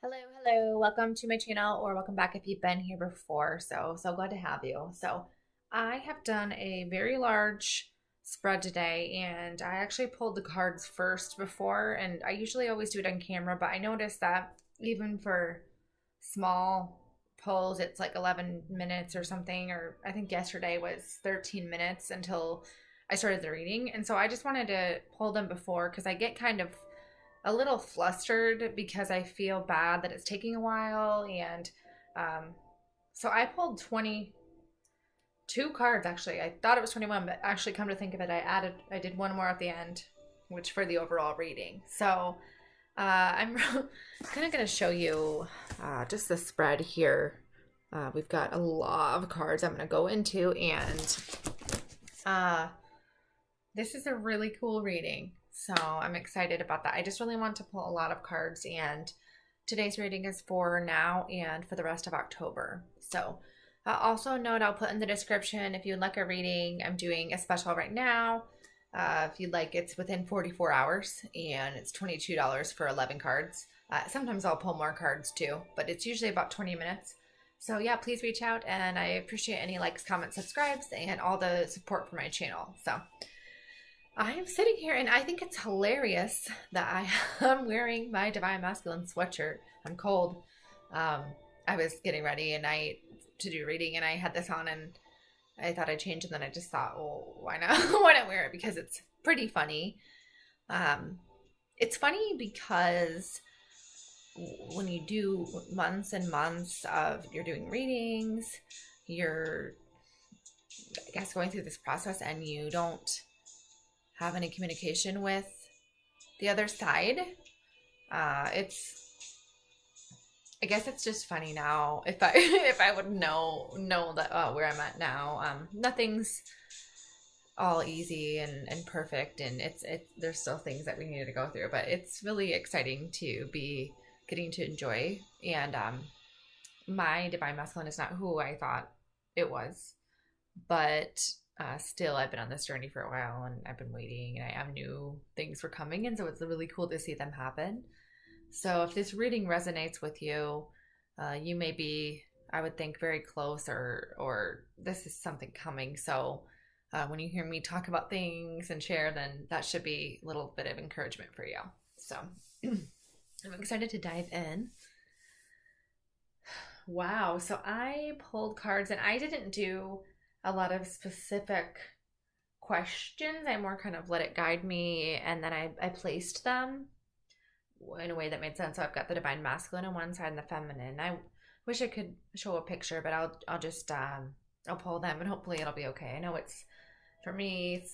Hello. Welcome to my channel, or welcome back if you've been here before. So glad to have you. So I have done a very large spread today, and I actually pulled the cards first before, and I usually always do it on camera, but I noticed that even for small pulls, it's like 11 minutes or something, or I think yesterday was 13 minutes until I started the reading. And so I just wanted to pull them before because I get kind of a little flustered because I feel bad that it's taking a while. And um, so I pulled 22 cards actually. I thought it was 21, but actually, come to think of it, I did one more at the end, which for the overall reading. So I'm kind of going to show you just the spread here. We've got a lot of cards I'm going to go into, and this is a really cool reading. So I'm excited about that. I just really want to pull a lot of cards, and today's reading is for now and for the rest of October. So also note, I'll put in the description if you'd like a reading. I'm doing a special right now. If you'd like, it's within 44 hours and it's $22 for 11 cards. Sometimes I'll pull more cards too, but it's usually about 20 minutes. So yeah, please reach out, and I appreciate any likes, comments, subscribes, and all the support for my channel. So I am sitting here and I think it's hilarious that I am wearing my Divine Masculine sweatshirt. I'm cold. I was getting ready to do reading, and I had this on, and I thought I'd change, and then I just thought, well, why not? Why not wear it? Because it's pretty funny. It's funny because when you do months and months of you're doing readings, you're, I guess, going through this process, and you don't have any communication with the other side. I guess it's just funny now. If I if I would know that where I'm at now, nothing's all easy and perfect, and there's still things that we need to go through, but it's really exciting to be getting to enjoy. And my Divine Masculine is not who I thought it was, but still, I've been on this journey for a while, and I've been waiting, and I knew things were coming, and so it's really cool to see them happen. So if this reading resonates with you, you may be, I would think, very close, or this is something coming. So when you hear me talk about things and share, then that should be a little bit of encouragement for you. So I'm excited to dive in. Wow. So I pulled cards, and I didn't do a lot of specific questions. I more kind of let it guide me, and then I placed them in a way that made sense. So I've got the Divine Masculine on one side and the Feminine. I wish I could show a picture, but I'll just I'll pull them, and hopefully it'll be okay. I know it's, for me, it's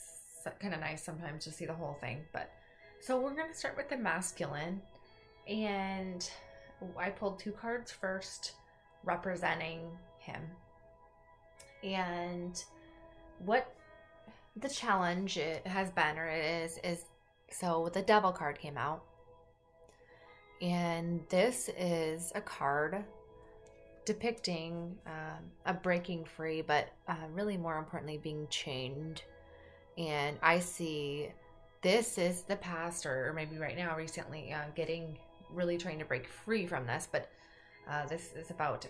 kind of nice sometimes to see the whole thing. But so we're going to start with the masculine, and I pulled two cards first representing him. And what the challenge it has been, or it is so the Devil card came out, and this is a card depicting a breaking free, but really more importantly being chained. And I see this is the past, or maybe right now, recently, really trying to break free from this. But this is about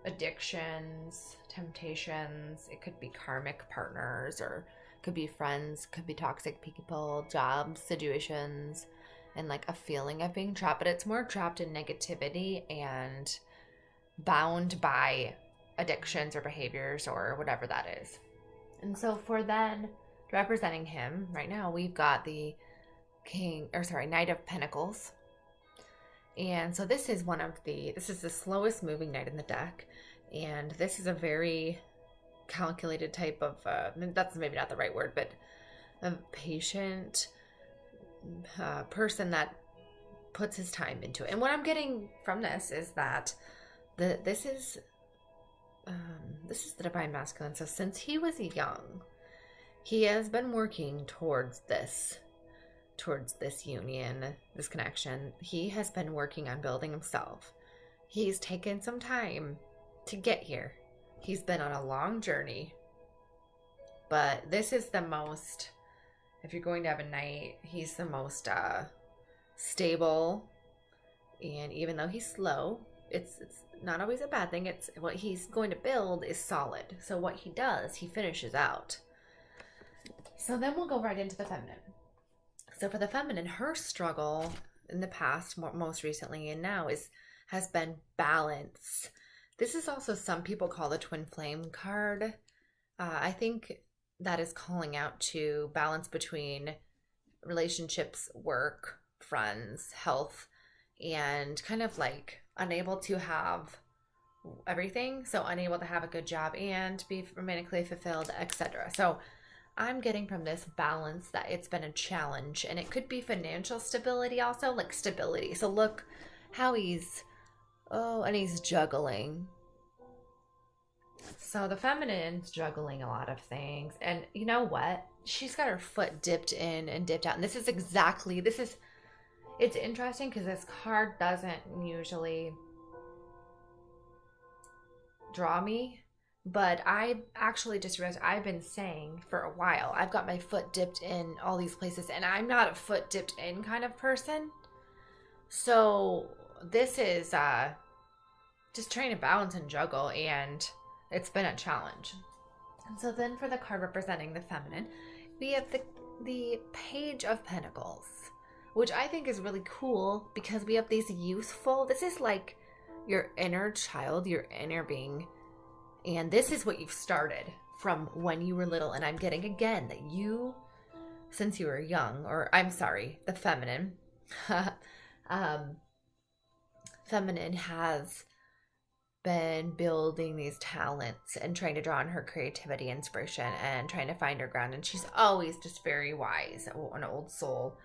addictions, temptations. It could be karmic partners, or could be friends, could be toxic people, jobs, situations, and like a feeling of being trapped. But it's more trapped in negativity and bound by addictions or behaviors or whatever that is. And so for then representing him right now, we've got the Knight of Pentacles. And so this is the slowest moving knight in the deck. And this is a very calculated type of, that's maybe not the right word, but a patient person that puts his time into it. And what I'm getting from this is that this is the Divine Masculine. So since he was young, he has been working towards this union, this connection. He has been working on building himself. He's taken some time to get here. He's been on a long journey, but this is the most, if you're going to have a knight, he's the most stable And even though he's slow, it's not always a bad thing. It's what he's going to build is solid. So what he does, he finishes out. So then we'll go right into the feminine. So for the feminine, her struggle in the past, most recently and now, has been balance. This is also some people call the twin flame card. I think that is calling out to balance between relationships, work, friends, health, and kind of like unable to have everything. So unable to have a good job and be romantically fulfilled, etc. So I'm getting from this balance that it's been a challenge, and it could be financial stability also, like stability. So look how he's juggling. So the feminine's juggling a lot of things, and you know what? She's got her foot dipped in and dipped out. And it's interesting because this card doesn't usually draw me, but I actually just realized I've been saying for a while, I've got my foot dipped in all these places, and I'm not a foot dipped in kind of person. So this is just trying to balance and juggle, and it's been a challenge. And so then for the card representing the feminine, we have the Page of Pentacles, which I think is really cool because we have these youthful, this is like your inner child, your inner being. And this is what you've started from when you were little. And I'm getting again that you, since you were young, the feminine, feminine has been building these talents and trying to draw on her creativity, inspiration, and trying to find her ground. And she's always just very wise, an old soul.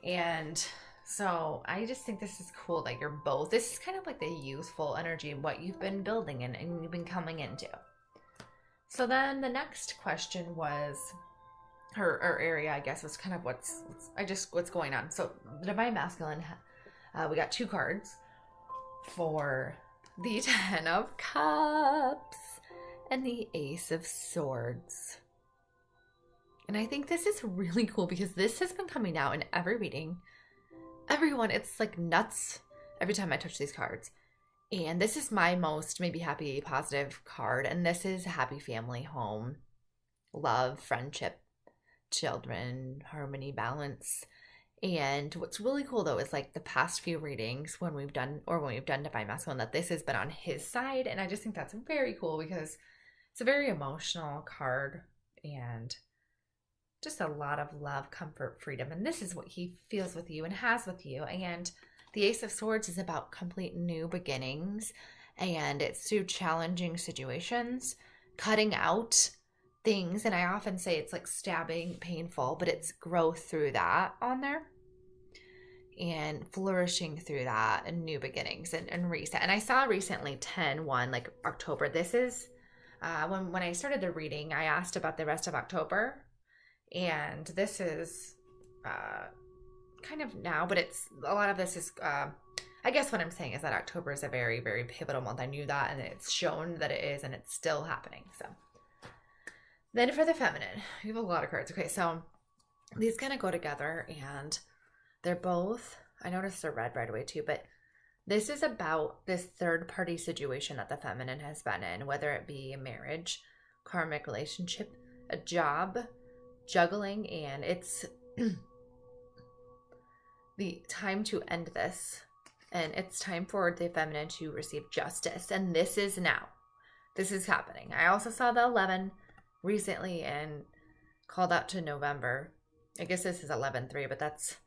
And so I just think this is cool that you're both. This is kind of like the youthful energy of what you've been building and you've been coming into. So then the next question was her area, I guess, was kind of what's going on. So the Divine Masculine, we got 2 cards for the 10 of Cups and the Ace of Swords. And I think this is really cool because this has been coming out in every reading. Everyone, it's like nuts every time I touch these cards. And this is my most maybe happy, positive card. And this is happy family, home, love, friendship, children, harmony, balance. And what's really cool though is like the past few readings when we've done Divine Masculine, that this has been on his side. And I just think that's very cool because it's a very emotional card and just a lot of love, comfort, freedom. And this is what he feels with you and has with you. And the Ace of Swords is about complete new beginnings, and it's through challenging situations, cutting out things. And I often say it's like stabbing, painful, but it's growth through that on there and flourishing through that and new beginnings and reset. And I saw recently 10/1, like October. This is when I started the reading, I asked about the rest of October. And this is kind of now, but it's a lot of this is, I guess what I'm saying is that October is a very, very pivotal month. I knew that, and it's shown that it is, and it's still happening. So then for the feminine, we have a lot of cards. Okay, so these kind of go together, and they're both, I noticed they're red right away too, but this is about this third party situation that the feminine has been in, whether it be a marriage, karmic relationship, a job, juggling, and it's the time to end this, and it's time for the feminine to receive justice, and this is now. This is happening. I also saw the 11 recently and called out to November. I guess this is 11/3, but that's,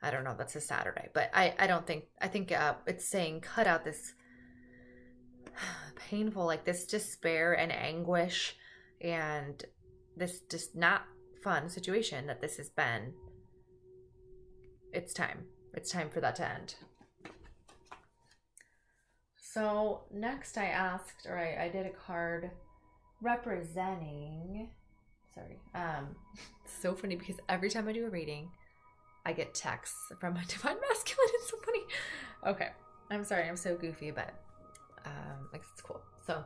I don't know, that's a Saturday, but I think it's saying cut out this painful, like this despair and anguish and this just not fun situation that this has been. It's time for that to end. So next I asked, or I did a card representing, it's so funny because every time I do a reading I get texts from my Divine Masculine. It's so funny. Okay, I'm sorry, I'm so goofy, but it's cool. So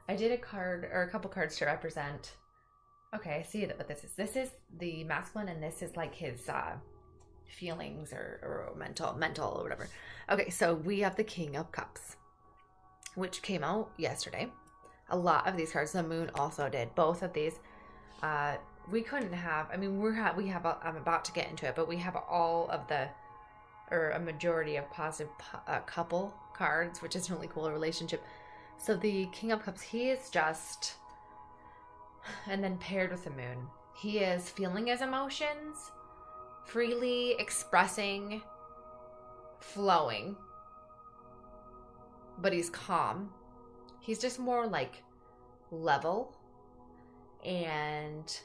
I did a card, or a couple cards to represent. Okay, I see what this is. This is the masculine, and this is like his feelings or mental or whatever. Okay, so we have the King of Cups, which came out yesterday. A lot of these cards, the Moon also did. Both of these, we couldn't have. I mean, we have. I'm about to get into it, but we have all of the, or a majority of positive couple cards, which is really cool. A relationship. So the King of Cups, he is just, and then paired with the Moon, he is feeling his emotions, freely expressing, flowing, but he's calm. He's just more like level and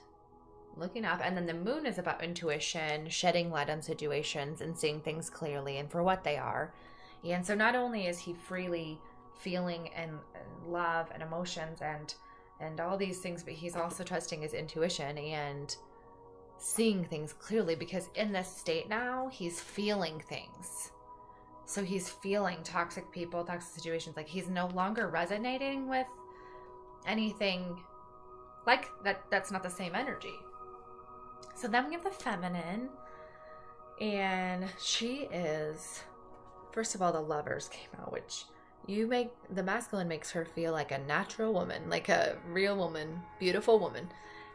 looking up. And then the Moon is about intuition, shedding light on situations and seeing things clearly and for what they are. And so not only is he freely feeling and love and emotions and all these things, but he's also trusting his intuition and seeing things clearly, because in this state now, he's feeling things. So he's feeling toxic people, toxic situations. Like, he's no longer resonating with anything like that. That's not the same energy. So then we have the Feminine, and she is, first of all, the Lovers came out, which the Masculine makes her feel like a natural woman, like a real woman, beautiful woman.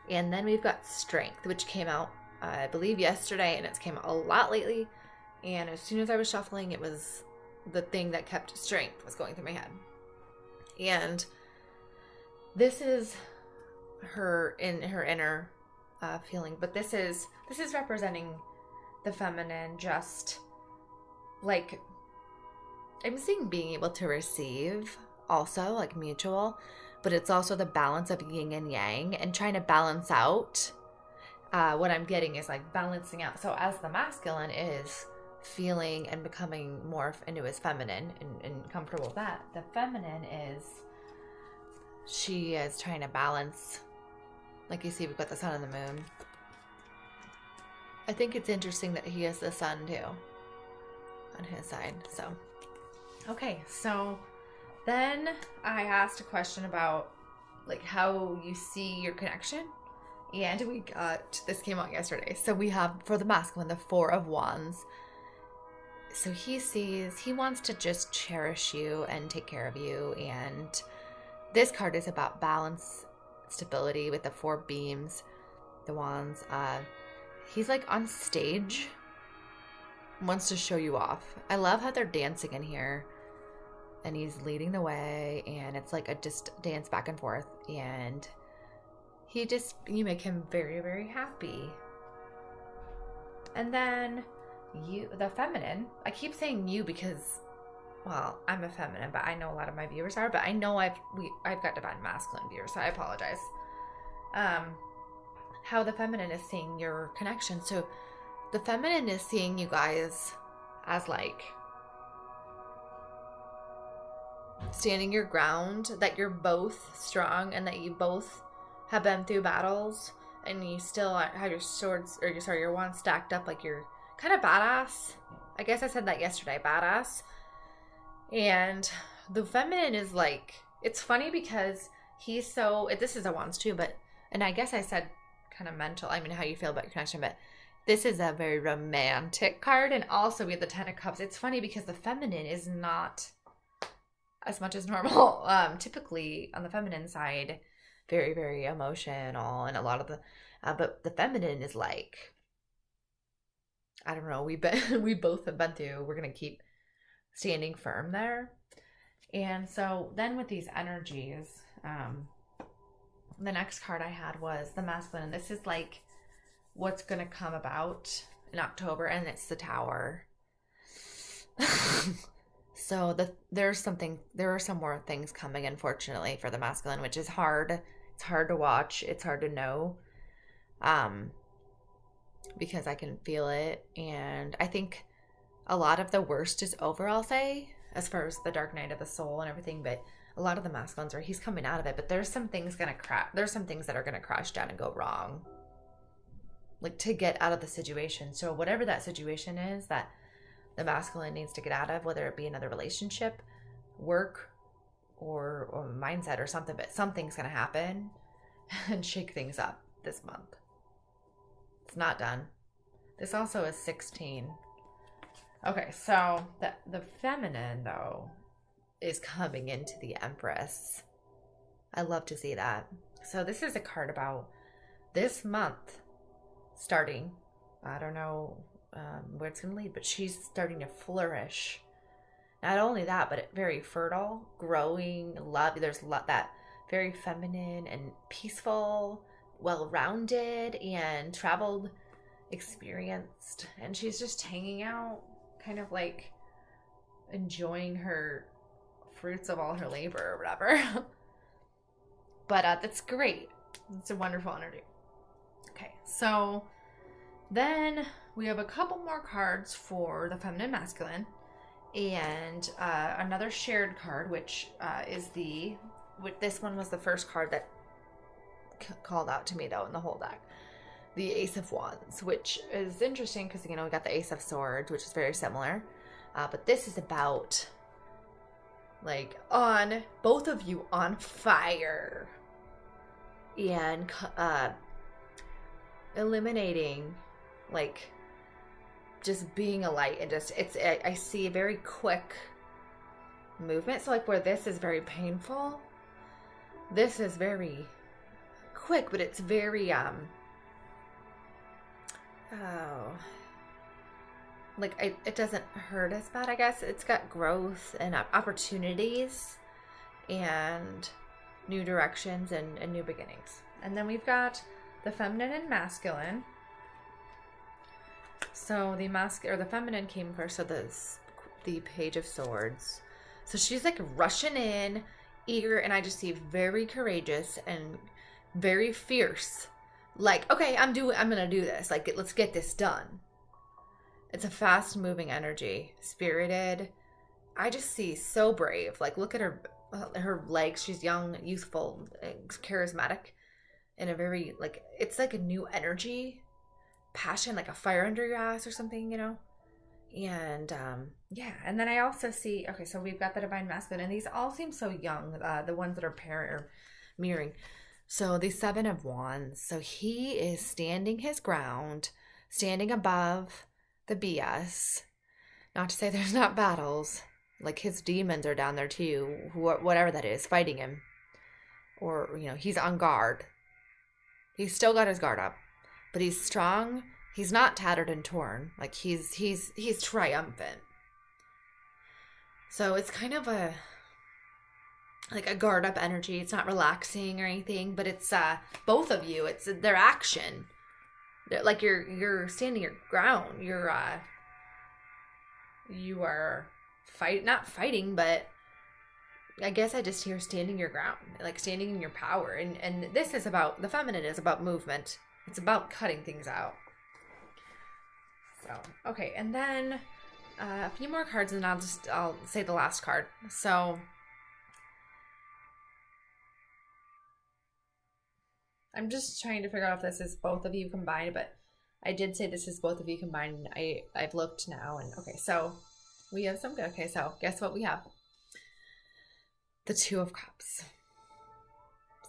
And then we've got Strength, which came out, I believe, yesterday, and it's came out a lot lately. And as soon as I was shuffling, it was the thing that kept Strength was going through my head. And this is her in her inner feeling, but this is representing the Feminine, just like, I'm seeing being able to receive also, like mutual, but it's also the balance of yin and yang and trying to balance out. What I'm getting is like balancing out. So as the Masculine is feeling and becoming more into his feminine and comfortable with that, the Feminine she is trying to balance. Like you see, we've got the Sun and the Moon. I think it's interesting that he has the Sun too on his side. So, okay, so then I asked a question about like how you see your connection. And we got, this came out yesterday. So we have, for the Masculine, the Four of Wands. So he wants to just cherish you and take care of you. And this card is about balance, stability with the four beams, the wands. He's like on stage, wants to show you off. I love how they're dancing in here. And he's leading the way. And it's like a just dance back and forth. And you make him very, very happy. And then the Feminine, I keep saying you because, well, I'm a feminine, but I know a lot of my viewers are, but I know I've got Divine Masculine viewers, so I apologize. How the Feminine is seeing your connection. So the Feminine is seeing you guys as like standing your ground, that you're both strong and that you both have been through battles and you still have your swords, or your wands stacked up, like you're kind of badass. I guess I said that yesterday, badass. And the Feminine is like, it's funny because this is a wands too, but, and I guess I said kind of mental, I mean, how you feel about your connection, but this is a very romantic card. And also we have the Ten of Cups. It's funny because the Feminine is not as much as normal. Typically on the feminine side, very, very emotional, and a lot of the, but the Feminine is like, I don't know, we both have been through, we're going to keep standing firm there. And so then with these energies, the next card I had was the Masculine, and this is like what's going to come about in October, and it's the Tower. So there are some more things coming, unfortunately, for the Masculine, which is hard. It's hard to watch. It's hard to know. Because I can feel it. And I think a lot of the worst is over, I'll say, as far as the dark night of the soul and everything. But a lot of the Masculines he's coming out of it. But there's some things there's some things that are going to crash down and go wrong. Like, to get out of the situation. So whatever that situation is that the Masculine needs to get out of, whether it be another relationship, work, or mindset or something, but something's going to happen and shake things up this month. It's not done. This also is 16. Okay, so the feminine, though, is coming into the Empress. I love to see that. So this is a card about this month starting. I don't know where it's going to lead, but she's starting to flourish. Not only that, but very fertile, growing, love. There's that very feminine and peaceful, well-rounded, and traveled, experienced. And she's just hanging out, kind of like enjoying her fruits of all her labor or whatever. But that's great. It's a wonderful energy. Okay, so then we have a couple more cards for the feminine masculine, and another shared card, which is this one was the first card that called out to me, though, in the whole deck. The Ace of Wands, which is interesting because, we got the Ace of Swords, which is very similar. But this is about, like, on both of you on fire. And eliminating, like, just being a light. And just, I see a very quick movement. So, like, where this is very painful, this is very quick, but it's very, it doesn't hurt as bad, I guess. It's got growth and opportunities and new directions and new beginnings. And then we've got the feminine and masculine. So the feminine came first, so the Page of Swords. So she's like rushing in, eager, and I just see very courageous and very fierce. Like, okay, I'm gonna do this. Like, let's get this done. It's a fast-moving energy, spirited. I just see so brave. Like, look at her legs. She's young, youthful, charismatic, and a very, like, it's like a new energy, passion, like a fire under your ass or something, And yeah, and then I also see. Okay, so we've got the divine masculine, and these all seem so young. The ones that are mirroring. So the Seven of Wands. So he is standing his ground, standing above the BS. Not to say there's not battles. Like, his demons are down there too, whatever that is, fighting him. Or, he's on guard. He's still got his guard up. But he's strong. He's not tattered and torn. Like, he's triumphant. So it's kind of a guard up energy. It's not relaxing or anything, but it's both of you. It's their action. Like, you're standing your ground. You are not fighting, but I guess I just hear standing your ground, like standing in your power. And this is about, the feminine is about movement. It's about cutting things out. So, okay. And then a few more cards, and I'll say the last card. So I'm just trying to figure out if this is both of you combined, but I did say this is both of you combined. I've looked now, and okay, so we have some good. Okay, so guess what we have? The Two of Cups.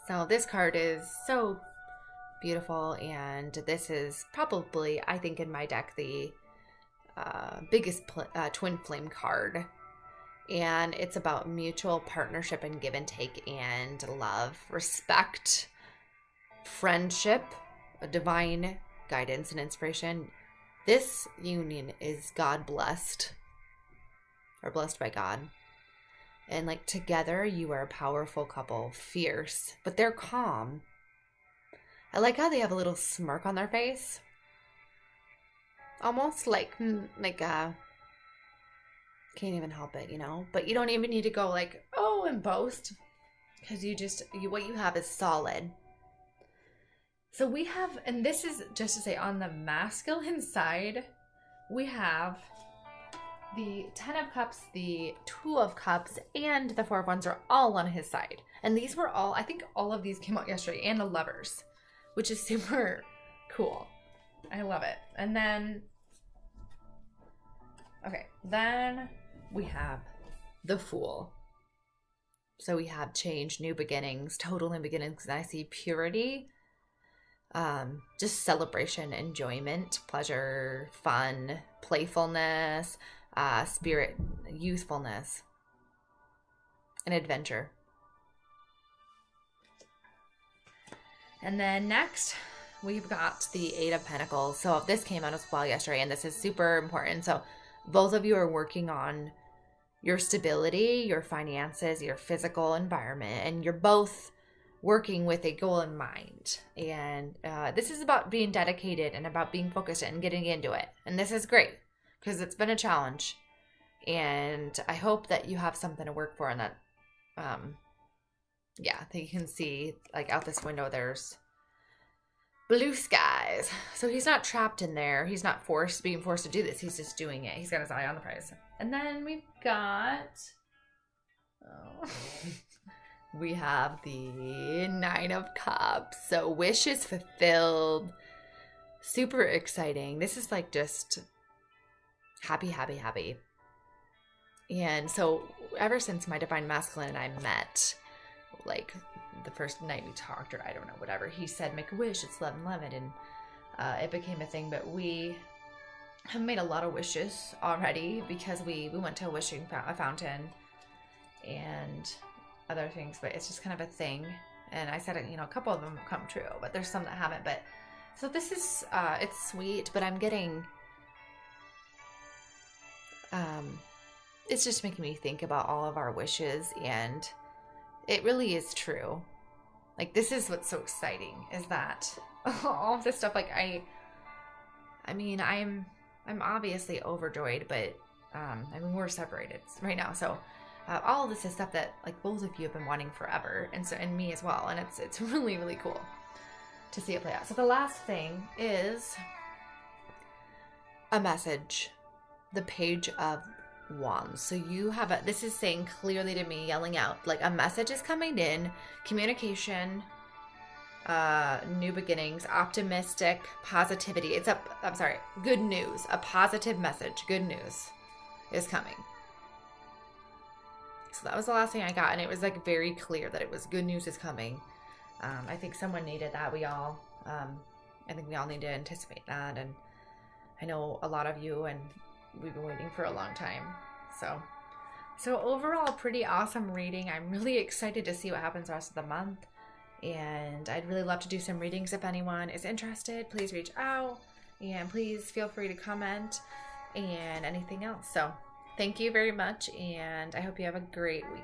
So this card is so beautiful, and this is probably, I think, in my deck, the biggest twin flame card. And it's about mutual partnership and give and take and love, respect, friendship, a divine guidance and inspiration. This union is God blessed, or blessed by God. And like, together you are a powerful couple, fierce, but they're calm. I like how they have a little smirk on their face. Almost like can't even help it, But you don't even need to go like, oh, and boast. Because what you have is solid. So we have, and this is just to say, on the masculine side, we have the 10 of Cups, the 2 of Cups, and the 4 of Wands are all on his side. And these were all, I think all of these came out yesterday, and the Lovers, which is super cool. I love it. And then, okay, then we have the Fool. So we have change, new beginnings, total new beginnings, and I see purity. just celebration, enjoyment, pleasure, fun, playfulness, spirit, youthfulness, and adventure. And then next, we've got the Eight of Pentacles. So this came out as well yesterday, and this is super important. So both of you are working on your stability, your finances, your physical environment, and you're both working with a goal in mind. And this is about being dedicated and about being focused and getting into it. And this is great because it's been a challenge. And I hope that you have something to work for, and that, that you can see, like, out this window, there's blue skies. So he's not trapped in there. He's not being forced to do this. He's just doing it. He's got his eye on the prize. And then we've got, we have the Nine of Cups. So wishes fulfilled. Super exciting. This is like just happy, happy, happy. And so ever since my Divine Masculine and I met, like the first night we talked, or I don't know, whatever, he said, make a wish, it's 11/11, and it became a thing. But we have made a lot of wishes already because we went to a fountain and other things, but it's just kind of a thing. And I said, a couple of them have come true, but there's some that haven't. But so this is, it's sweet, but I'm getting, it's just making me think about all of our wishes, and it really is true. Like, this is what's so exciting, is that all of this stuff, like, I'm obviously overjoyed, but, we're separated right now. So, all of this is stuff that, like, both of you have been wanting forever, and me as well. And it's really, really cool to see it play out. So the last thing is a message, the Page of Wands. So you have this is saying clearly to me, yelling out, like, a message is coming in, communication, new beginnings, optimistic, positivity. Good news, a positive message, good news is coming. So that was the last thing I got, and it was like very clear that it was good news is coming. I think someone needed that. I think we all need to anticipate that, and I know a lot of you, and we've been waiting for a long time. So overall, pretty awesome reading. I'm really excited to see what happens the rest of the month, and I'd really love to do some readings. If anyone is interested, please reach out, and please feel free to comment and anything else. So thank you very much, and I hope you have a great week.